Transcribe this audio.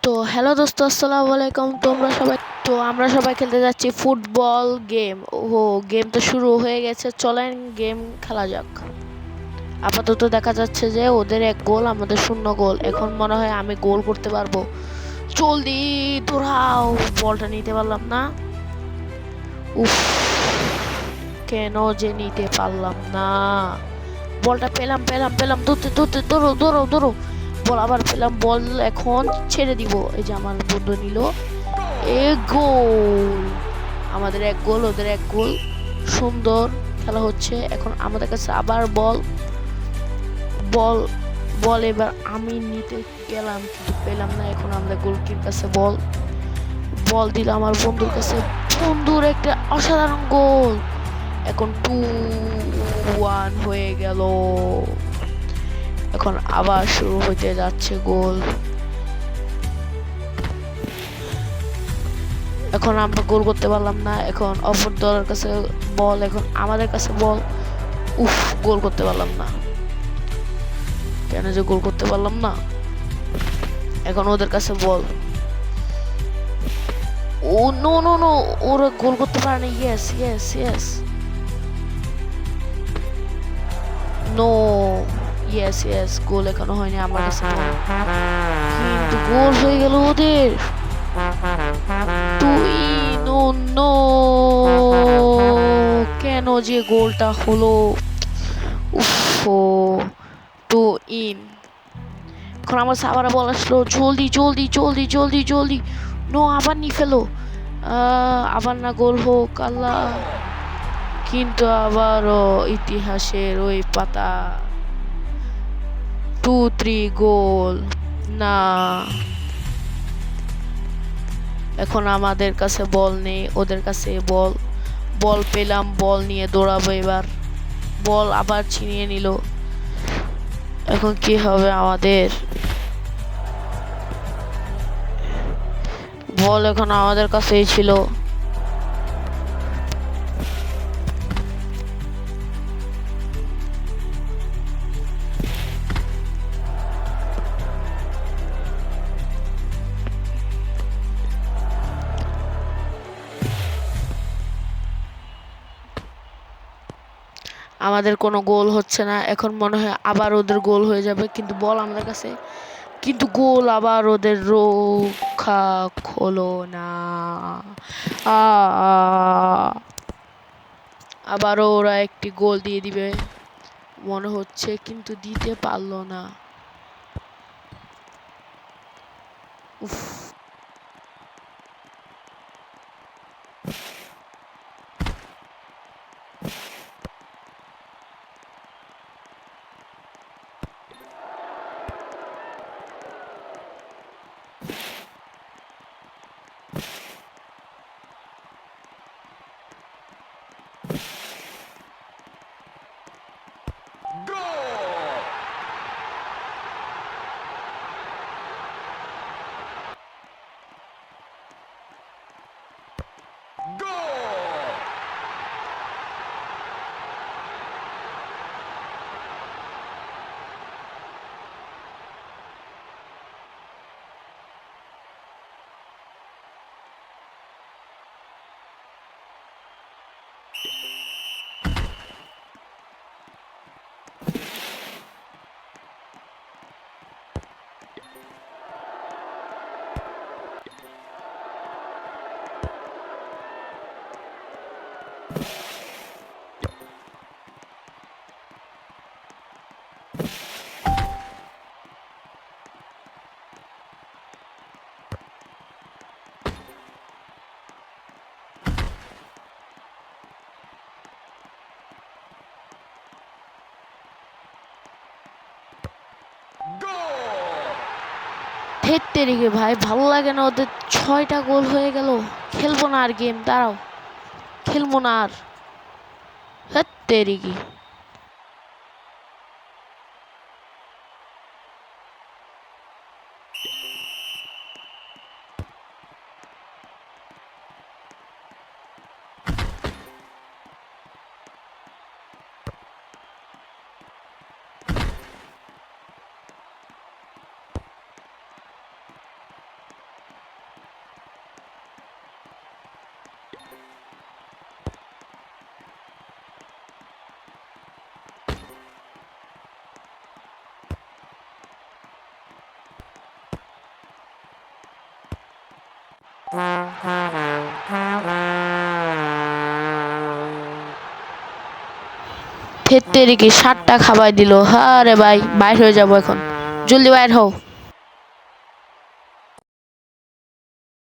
তো হ্যালো দোস্ত, আসসালামু আলাইকুম। আমরা সবাই খেলতে যাচ্ছি ফুটবল গেম। ও গেম তো শুরু হয়ে গেছে, চলেন গেম খেলা যাক। আপাতত দেখা যাচ্ছে যে ওদের 1 গোল, আমাদের 0 গোল। এখন মনে হয় আমি গোল করতে পারবো। জলদি দৌড়াও, বলটা নিতে পারলাম না। উফ, কেন যে নিতে পারলাম না। বলটা পেলাম পেলাম পেলাম, দৌড়তে দৌড়তে দৌড়ো দৌড়ো দৌড়ো। বল আবার পেলাম, বল এখন ছেড়ে দিব। এই যে আমার বন্ধু নিল এ গোল। আমাদের 1 গোল, ওদের 1 গোল। সুন্দর খেলা হচ্ছে। এখন আমাদের কাছে আবার বল বল বল এবার আমি নিতে গেলাম কিন্তু পেলাম না। এখন আমাদের গোলকির কাছে বল বল দিল আমার বন্ধুর কাছে। বন্ধুর একটা অসাধারণ গোল। এখন 2-1 হয়ে গেল। এখন আবার শুরু হতে যাচ্ছে গোল। এখন আমরা গোল করতে পারলাম না। এখন অপর দলের কাছে বল, এখন আমাদের কাছে বল। উফ, গোল করতে পারলাম না। কেন যে গোল করতে পারলাম না। এখন ওদের কাছে ball. Oh no no no, ওরা গোল করতে পারে না। Yes yes yes, no, yes yes, goal এখনো হয়নি আমার কাছে। কিন্তু গোল হয়ে গেল ওদের। তুই নো নো, কেন যে গোলটা হলো। উফ, 2-1। এখন আমার আবার বল আসলো, জলদি জলদি জলদি জলদি জলদি। নো, আবার নিয়ে ফেলো। আবার না গোল হোক আল্লাহ। কিন্তু আবারও ইতিহাসের ওই পাতা। 2-3 গোল না। এখন আমাদের কাছে বল নেই, ওদের কাছে বল। বল পেলাম, বল নিয়ে দৌড়াবো এবার। বল আবার ছিনিয়ে নিল। এখন কি হবে আমাদের। বল এখন আমাদের কাছেই ছিল। আমাদের কোনো গোল হচ্ছে না। এখন মনে হয় আবার ওদের গোল হয়ে যাবে, কিন্তু বল আমাদের কাছে। কিন্তু গোল আবার ওদের রক্ষা হলো না। আবারও ওরা একটি গোল দিয়ে দিবে মনে হচ্ছে, কিন্তু দিতে পারলো না। উফ, ধেৎ তেরিকে ভাই, ভালো লাগে না ওদের 6টা গোল হয়ে গেল। খেলবো না আর গেম, দাঁড়াও, খেলবো না আর। ধেৎ তেরিকি। ফের কি 7টা খাবার দিল। আরে ভাই বাইর হয়ে যাবো এখন, জলদি বাইর হও।